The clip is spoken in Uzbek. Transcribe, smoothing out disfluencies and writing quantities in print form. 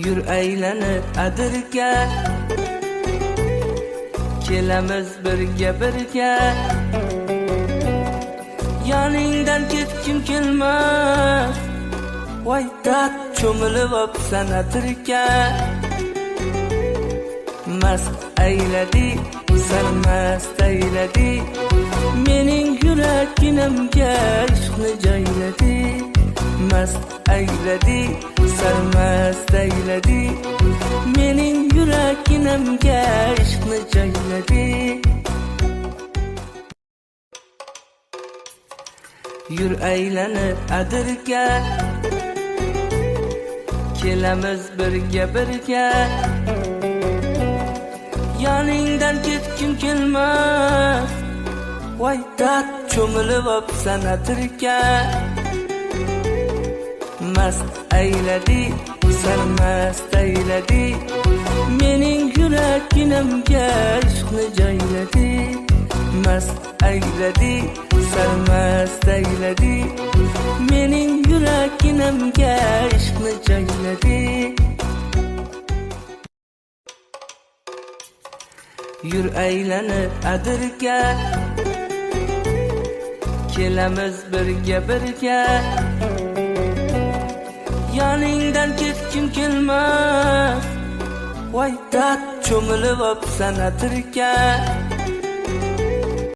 Yur aylanib adirga, kelamiz birga yoningdan ketkim kelmas. Voy dard cho'milib opsan atirga, mast ayladi, sarmast ayladi, mening yuraginimga ishqni joyladi. Mast ayladi, sarmast ayladi, mening yuraginimga ishqni joyladi. Yur aylanib adirga, kelamiz birga yoningdan ketkim kelmas. Voy dard cho'milib opsan atirga, mast ayladi, sarmast ayladi, mening yuraginimga ishqni joyladi. Mast ayladi, sarmast ayladi, mening yuraginimga ishqni joyladi. Yur aylanib adirga, kelamiz birga yoningdan ketkim kelmas. Voy dard cho'milib opsan atirga,